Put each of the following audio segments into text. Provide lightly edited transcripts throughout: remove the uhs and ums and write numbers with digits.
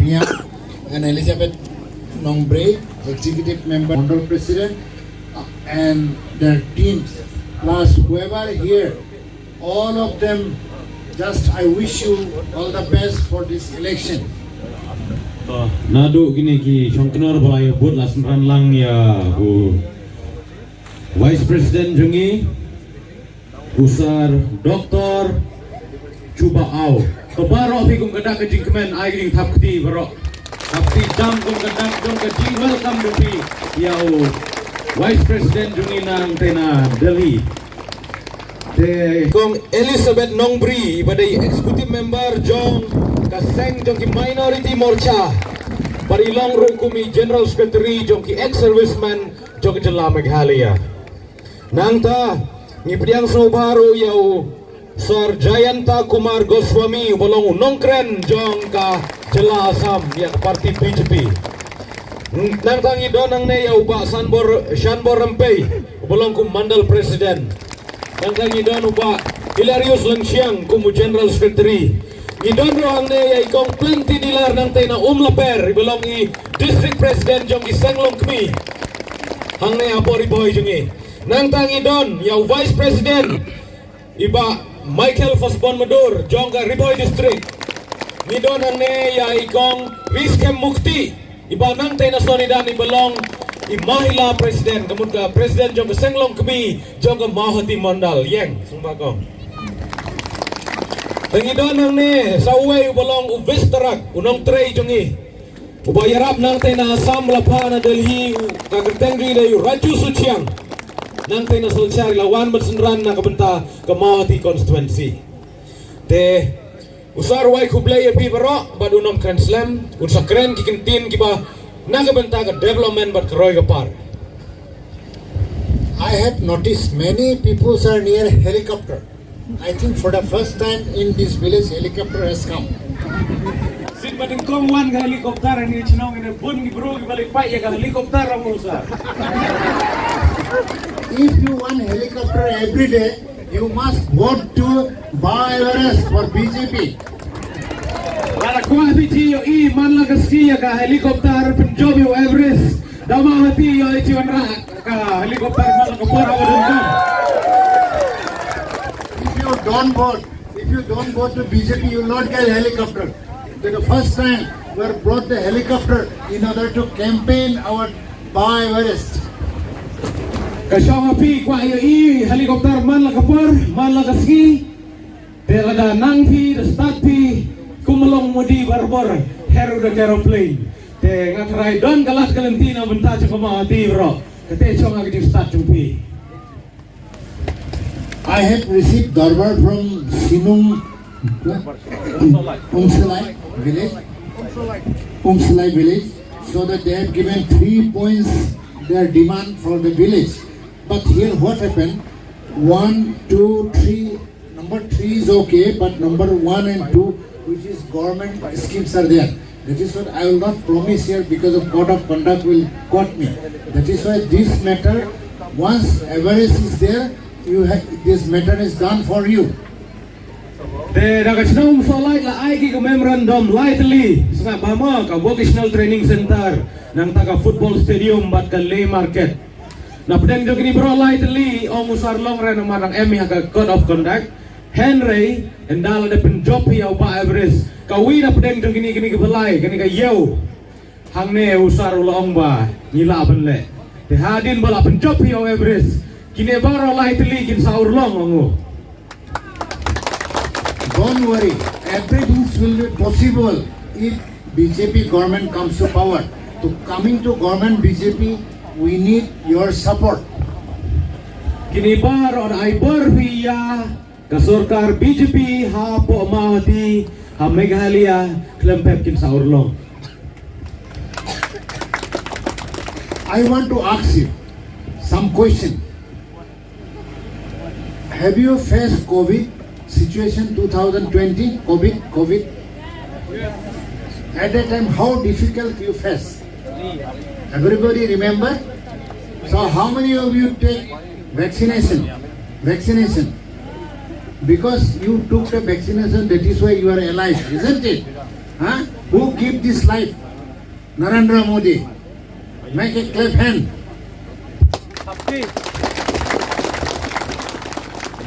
Mia and Elizabeth Nongbre, Executive Member, Honorable President, and their teams, plus whoever here, all of them, just I wish you all the best for this election. Nado gini ki Shongknar balai bud lasmran lang ya Vice President jungi usar Dr. Cuba Au kebaro pi kum kedak ke jingkren ai ging thapti baro thapti dam kum kedak jong ke jing welcome to pi yau Vice President jungi nang tena Delhi de kong Elizabeth Nongbri badai Executive Member jong kaseng jong ki Minority Morcha Parilong Rukumi General Secretary jong ki ex-serviceman jong ki Jela Meghalaya nang ta ngipriang baru yau Sir Jayanta Kumar Goswami bolong nongkren jong ka Jela Assam ya parti BJP nang tangi donang ne yau ba Shanbor Rempei bolong ku Mandal President nang tangi don uba Hilarius Langsiang kumu General Secretary idon rohang ne ya ikong plenty dilar nang tena Laper bolong i District President jong ki Senglong Kmi hang ne apori boy jongi nang tangi don yau Vice President iba Michael Fosbon Madur jong ka Riboy District nidon hang ne ya ikong Rizkem Mukti iba nang tena Sonidan ibalong i Mahila President kemudian ka President jong ka Senglong Kmi jong ka Mahati Mandal yeng sumbakong Pengidon nang ne sa uwe ubalong uvistarak unong trey jongi ubayarap nang tena Assam Lapa na Delhi kagertengri na yu Raju Suchiang nang tena Solsyari lawan bersenran na kabenta Kamahati Constituency te usar wai kublay pi baro bad unom kanslem unsa kren kikintin kiba na kabenta ka development bad karoy kapar I have noticed many people are near helicopter. I think for the first time in this village, helicopter has come. Sin bading kong wan ka helikopter ni chinong ina bun ni bro balik pa ya ka helikopter ang usar If you want helicopter every day, you must vote to Everest for BJP. Para kuah biji yo i man la kaski ya ka helikopter penjob yo Everest dama hati yo ichiwan ra ka helikopter mal ka pora wadon If you don't vote to BJP, you will not get helicopter. So the first time we have brought the helicopter in order to campaign our Everest. Kasyong api kwa iyo i helikopter man la kapar man la kaski tera da nang pi da start pi kumalong modi barbor hero da aeroplane te ngatrai don kalat kalentina benta chakama ati bro kate chong agi start pi I have received Darbar from Sinung Umsohlait village, so that they have given 3 points their demand for the village. But here what happened? 1, 2, 3. Number 3 is okay, but number 1 and 2, which is government schemes, are there. That is what I will not promise here because of code of conduct will quote me. That is why this matter, once Everest is there, this matter is done for you. Te daga umsohlait la ai ki memorandum lightly sa bama ka vocational training center nang taga football stadium bat ka lay market. Na pedang jog ni bro lightly om usar long ren marang emi ka code of conduct Henry endala de penjob ya ba Everest ka wi na pedang jog ni kini belai kini ka yeu hang ne usar ulong ba ngila benle te hadin bala penjob ya Everest kini baro lightly kin saur long ongo. Don't worry, everything will be possible if BJP government comes to power. To coming to government BJP, we need your support. Kini baro ay berbiya kasurkar BJP ha po mahati ha Meghalaya klempep kin saur long. I want to ask you some question. Have you faced COVID situation 2020? COVID? At that time, how difficult you faced? Everybody remember? So how many of you take vaccination? Because you took the vaccination, that is why you are alive, isn't it? Huh? Who give this life? Narendra Modi. Make a clap hand.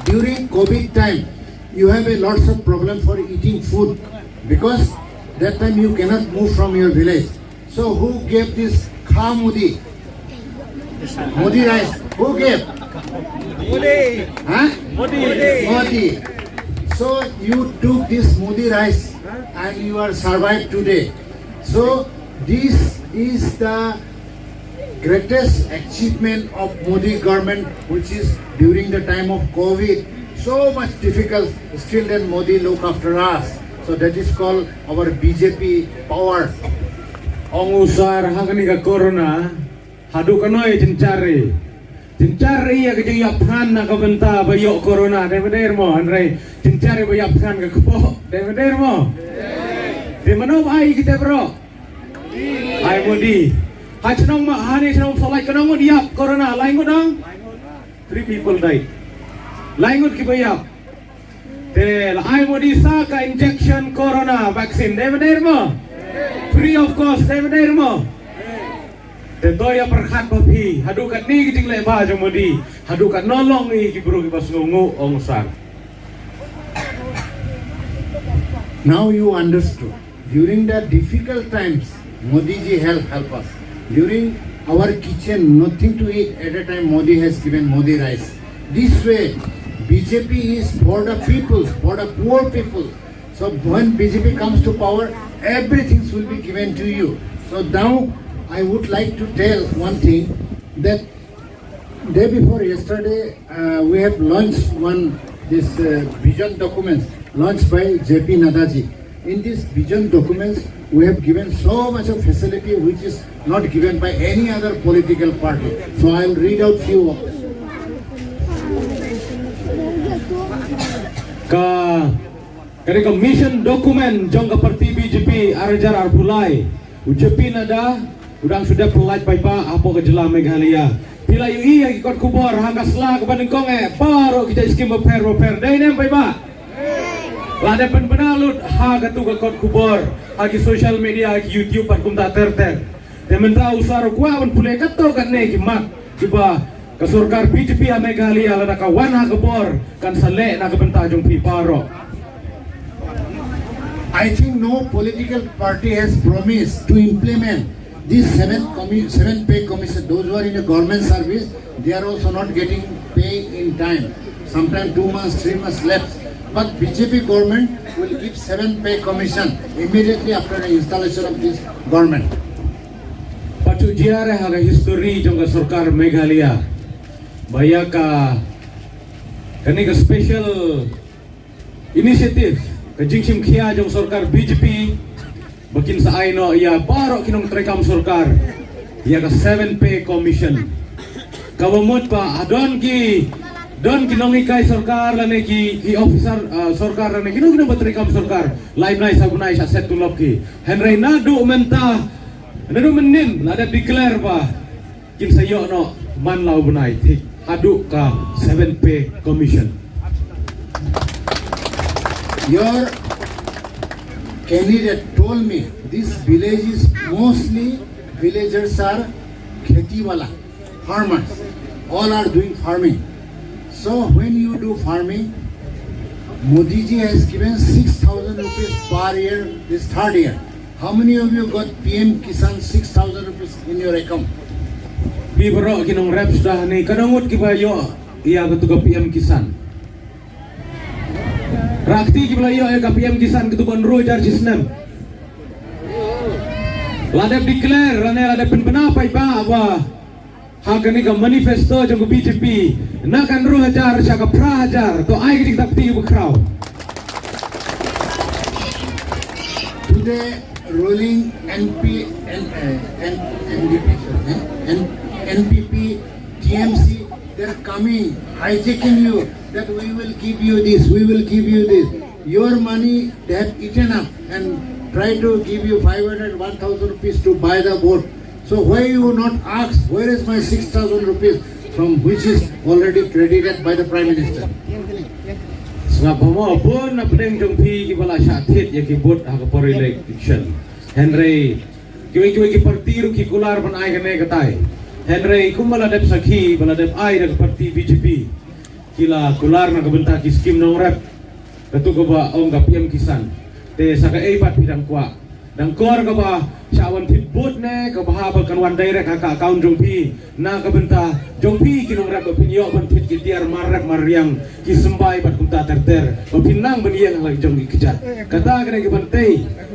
During COVID time, you have a lots of problem for eating food because that time you cannot move from your village. So who gave this Kha Modi? Modi rice. Who gave? Modi. Huh? Modi. Modi. So you took this Modi rice and you are survived today. So this is the greatest achievement of Modi government, which is during the time of COVID. So much difficult, still then Modi look after us. So that is called our BJP power. Ang usar hangani ka corona, hadu kanoy cincari. Cincari ya kejeng yaphan na kabenta bayo corona, demeter mo, Andre. Cincari bayo yaphan ka kupo, demeter mo. Di mana ai kita bro? Ai Modi. Hai chenong ma hani chenong solai kenong mo diap corona, lain ko dong. 3 people died. Lain ko ki bayap. Te ai Modi sa ka injection corona vaccine, demeter mo. Free of cost, demeter mo. Te doya perkhat papi, hadu kat ni kijing le ba jong Modi, hadu kat nolong i ki bro ki pas ngungu ong sang. Now you understood. During the difficult times, Modi ji help us. During our kitchen, nothing to eat at a time, Modi has given Modi rice. This way, BJP is for the people, for the poor people. So when BJP comes to power, everything will be given to you. So now I would like to tell one thing, that day before yesterday we have launched this vision documents launched by JP Nadaji. In this vision documents we have given so much of facility which is not given by any other political party. So I will read out few of them. Ka mission dokumen jong ka parti BJP arjar arbulai. UJP nada udang sudah pelaj pai pa apo ke jela Meghalaya. Pila yu iya ikot kubor hangga sela ke banding konge baru kita iskim beper dai nem pai pa. Lada pen benalut ha ka tu ka kot kubor hagi social media hagi YouTube par kum ta ter. Tementra usar kwa un pule kato kan ne ki mak kiba ka surkar BJP ha Meghalaya lada ka wan ha kubor kan sale na ka benta jong pi paro. I think no political party has promised to implement this 7 pay commission. Those who are in a government service, they are also not getting pay in time. Sometimes 2 months, 3 months left. But BJP government will give 7 pay commission immediately after the installation of this government. Patu jiare haga history jong ka sarkar Meghalaya. Baya ka kani ka special initiative ka jingsim khia jong sarkar BJP bakin sa aino ya baro kinong trekam sarkar ya ka 7 pay commission. Kawamot pa adon ki don kinong ikay sarkar lane ki officer sarkar lane kinong batrekam sarkar live nai sabunai sa set tulop ki Henry nadu menta nadu menin lada declare pa kin sayo no man lau bunai tik adu ka 7 pay commission. Your candidate told me this village is mostly villagers are kheti wala, farmers. All are doing farming. So when you do farming, Modi ji has given 6,000 rupees per year this 3rd year. How many of you got PM Kisan 6,000 rupees in your account? Bibro kinong reps dah ni kanangut kibayo iya ketua PM Kisan. Rakti kiblayo ya PM Kisan ketuban rojar jisnem. Lada declare lada penpenapai pa apa hak ni ka manifesto jong BJP na kan ro hajar saka prahajar to ai kita pti bukrau. Today ruling NPP, TMC, they're coming, hijacking you, that we will give you this, we will give you this. Your money, they have eaten up and try to give you 500, 1,000 rupees to buy the vote. So why you not ask, where is my 6,000 rupees from which is already credited by the Prime Minister? Sebab mo pun na pedeng jong pi ki bala syathit ya ki bot ha ka election. Henry kiwi parti ru ki kular ban ai kene katai Henry kumala dep sakhi bala dep ai dak parti BJP kila kular na kabenta ki skim nong rep katu ko ba ong ka PM kisan te saka ai pat bidang kwa dang kor ka ba shawan thibut ne ka ba ba kan wan direct haka account jongpi na kabenta jongpi kinong rep opinio ban thit ki tiar marrek mariang ki sembai bat kumta terter opinang beniang lagi jong ki kejat kata kene ki bantai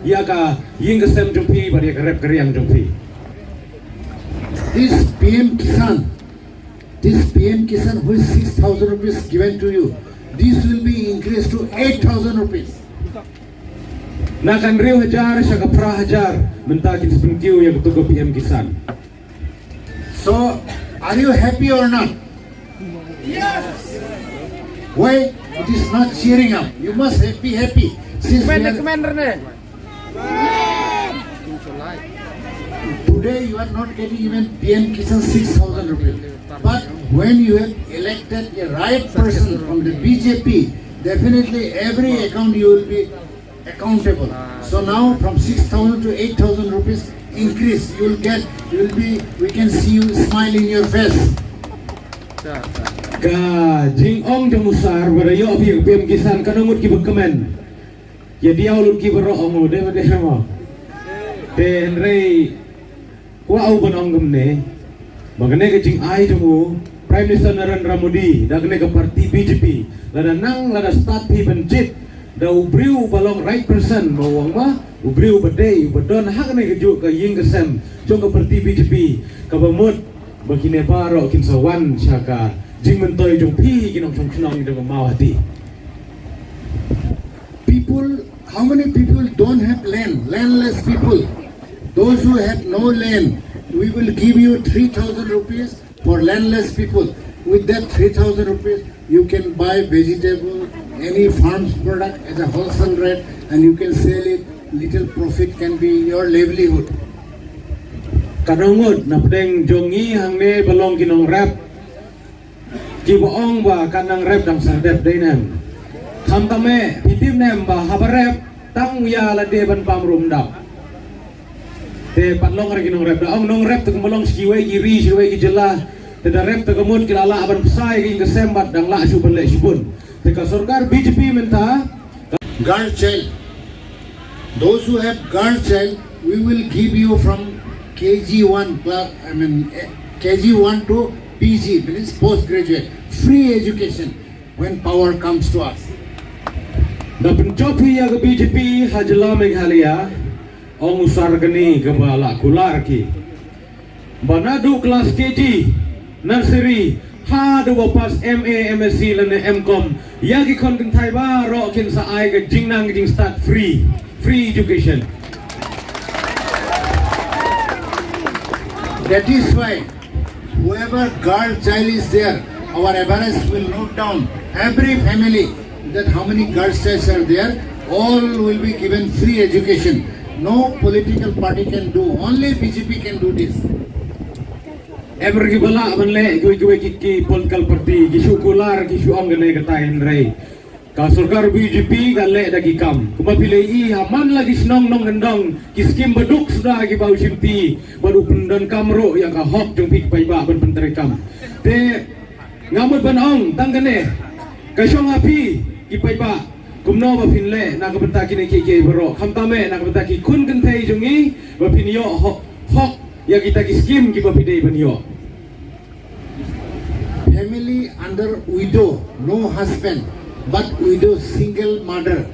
ya ka ying kesem jongpi bar ya ka rep keriang jongpi This PM Kisan who is 6,000 rupees given to you, this will be increased to 8,000 rupees. Na kan riu hajar siya ka pra hajar mentakin sepengkiu yang betul ke PM Kisan. So, are you happy or not? Yes. Why? It is not cheering up. You must be happy. Since we are, today you are not getting even PM Kisan 6,000 rupees. But when you have elected a right person from the BJP, definitely every account you will be accountable. So now from 6,000 to 8,000 rupees increase, we can see you smile in your face. Ka jing ong jamusar barayo api PM Kisan kanamut ki bakamen. Ya dia ulun ki baro ong de mo. Te Henry kwa au ban ong gamne. Magane ka jing ai jamu Prime Minister Narendra Modi dagne ka parti BJP. Lada nang lada start pi benjit. Da ubriu balong right person bawang ma ubriu badai badon hak ne keju ka ying kesem jong ka parti BJP ka bamut bagine baro kin sawan syaka jing mentoi jong pi kinong chong dong mau hati. People, how many people don't have land? Landless people. Those who have no land, we will give you 3,000 rupees for landless people. With that 3,000 rupees, you can buy vegetable, any farm's product at a wholesale rate, and you can sell it. Little profit can be your livelihood. Kanongut na pedeng jongi hang ne balong kinong rap ki boong ba kanang rap dang sardep dainem tham tame pitim nem ba habarep tang ya la de ban pamrum dap te patlong ra kinong rap daong nong rap tung balong siwei kiri siwei ki jela te da rap te kamut kilala aban pesai ki kesembat dang la su ban le sipun te ka sarkar BJP menta Girl child. Those who have girl child, we will give you from KG1 KG1 to PG, means postgraduate, free education when power comes to us. Da pencopi ya ke BJP hajala Meghalaya ong usar gani ke bala kular ki banadu kelas KG nursery ha do pas MA MSc lane MCom ya ki kon kentai ba ro kin sa ai ke jing nang jing start free education. That is why whoever girl child is there, our average will note down every family that how many girl childs are there. All will be given free education. No political party can do. Only BJP can do this. Ever gibala banle gue ki political party ki syukular ki syuam gane katain rei. Ka sarkar BJP gale dagi kam. Kumapilai i haman lagi senong nong gendong ki skim beduk sudah ki bau simti baru pendan kamro yang ka hok jong pik pai ba ban penteri kam. Te ngamut ban ong tanggane ka syong api ki pai ba kumno ba pinle na ka benta ki ne ki bro kham tame na ka benta ki kun kentai jongi ba pinyo hok ya kita ki skim ki ba pidei banyo. Family under widow, no husband, but widow single mother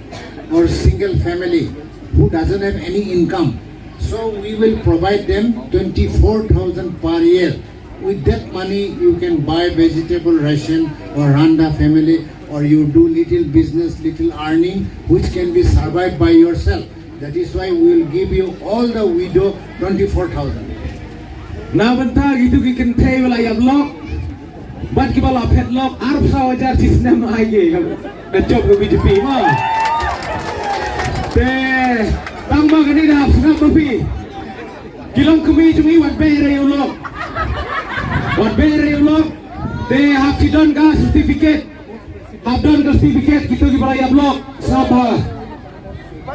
or single family who doesn't have any income. So we will provide them 24,000 per year. With that money you can buy vegetable ration or run the family, or you do little business, little earning which can be survived by yourself. That is why we will give you all the widow 24,000. Na benta gitu ki kentai wala ya blok bat ki bala petlock arab sawajar sistem aige da job ke BJP ma te tang ba gani da sunga kopi kilong kumi jumi wat bere ulok te hak sidon ka certificate habdon ka certificate gitu ki bala ya blok sapa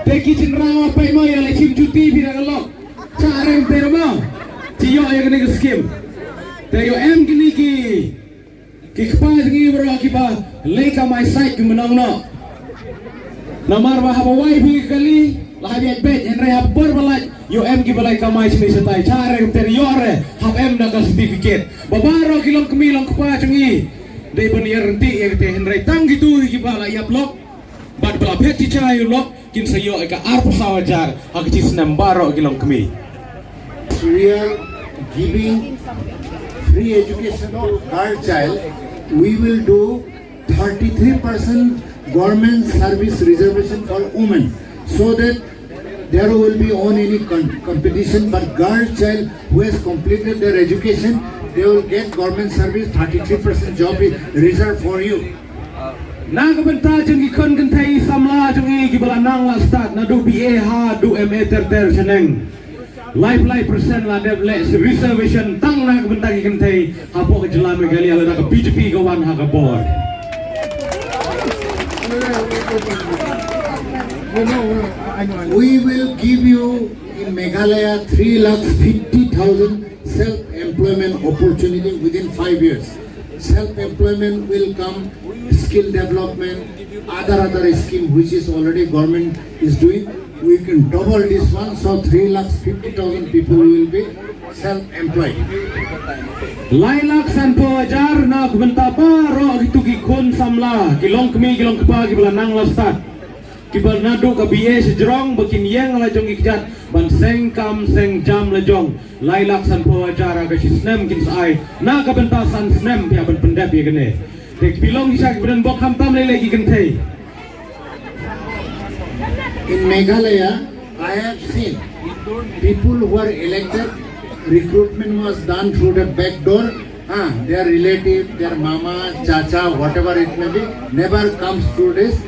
Teki cenderang apa yang yang lagi cuti bila kalau cara yang terima, cio yang kena skim. Tengok gini ki kepas ni bro kiba leka my side ki menang no. Namar bah wai bi kali lah biat bet Henry habor balai yo ki balai kamai sini setai cara yang teriore hab dah ka certificate. Babaro kilong kemilong kepas ni. Dei baniar renti yang te Henry tang gitu kiba la ya blok. Bad bala bet ti chai lok kin sayo ka arp sawajar hak ci senam baro kilong kemi. We are giving free education to girl child. We will do 33% government service reservation for women, so that there will be on any competition. But girl child who has completed their education, they will get government service. 33% job is reserved for you. Nang benta jeng ikon kentai samla jeng i gibala nang la start na do BA ha do MA ter seneng. Life percent la dev reservation tang na benta kentai apo ke jelam gali ala na BJP kawan ha ka board. We will give you in Meghalaya 3,50,000 self-employment opportunity within 5 years. Self-employment will come, skill development, other scheme which is already government is doing. We can double this one, so 3,50,000 people will be self-employed. Lailak sanpo ajar na kubenta paro itu kikun samla kilong kemi kilong kepa kibala nang lastat kibal nadu ka BA sejrong bakin yang la jong ikjat ban seng kam seng jam la jong lailak sanpo ajar ka sisnem kin sai na ka benta san snem pia ban pendap ye kene tek pilong isa kibren bok ham tam le lagi kente. In Meghalaya, I have seen people who are elected, recruitment was done through the back door. Their relative, their mama, chacha, whatever it may be, never comes through this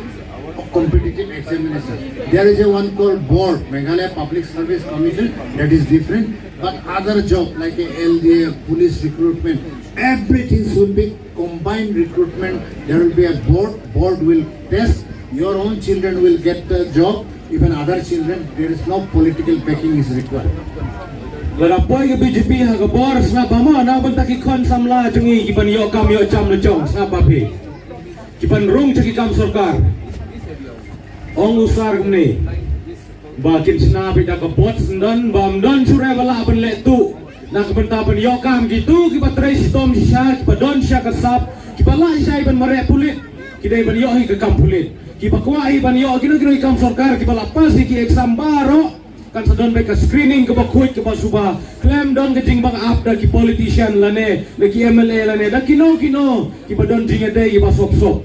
competitive examination. There is a one called board, Meghalaya Public Service Commission, that is different. But other job like a LDA, police recruitment, everything should be combined recruitment. There will be a board. Board will test. Your own children will get the job, even other children. There is no political backing is required. Larapoy ke BJP ha ka bor sna bama na benta ki kon samla jungi kipan yo kam yo cham le chong sna papi. Kipan rung chaki kam sarkar. Ong usar ni. Bakin sna pe ka bot sendan bam don sure bala ben le tu. Na ka benta ben yo kam gitu ki patrai sistem sya ki padon sya ka sap ki bala sya ben mare pulit. Ki dai ben yo hi ka kam pulit. Ki pakwa hi ben yo kino kam sarkar ki bala pas ki exam baro kan sedon mereka screening ke bakuit ke basuba claim don ke jing bang up da ki politician lane da ki MLA lane da kino ki badon jing ade ki basop sop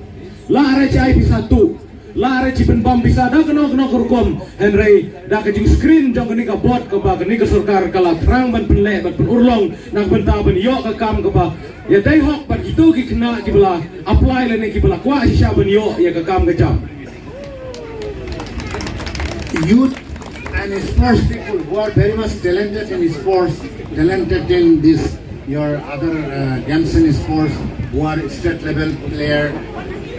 la are chai pi satu la are chi ben bam bisa da keno kurkom Henry da ke jing screen jong ni ka bot ke ba ni ke sarkar kala trang ban penle ban urlong nak benta ben yo ka kam ke ba ya dai hok ban gitu ki kena ki bela apply lane ki bela kwa sya ben yo ya ka kam ke jam Youth and sports people who are very much talented in sports, talented in this, your other games and sports, who are state level player,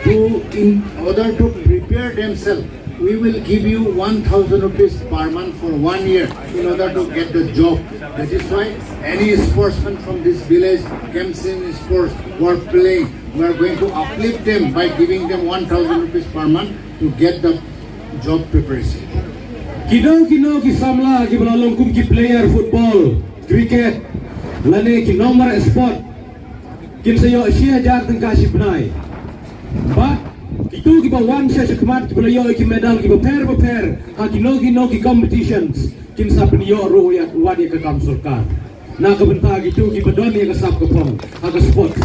in order to prepare themselves, we will give you 1,000 rupees per month for 1 year in order to get the job. That is why any sportsman from this village, games and sports, who are playing, we are going to uplift them by giving them 1,000 rupees per month to get the job preparation. Kino ki samla ki belalong kum ki player football, cricket, lane ki nomor sport. Kin sayo siya jar tengka si benai. Ba itu ki ba wan siya sekemat ki belayo ki medal ki ba pair. Ha kino ki competitions. Kin sa peniyo ro ya wadi ke kam surkar. Na ka benta gitu ki badon ya ke sap ke pom. Ha ke sports.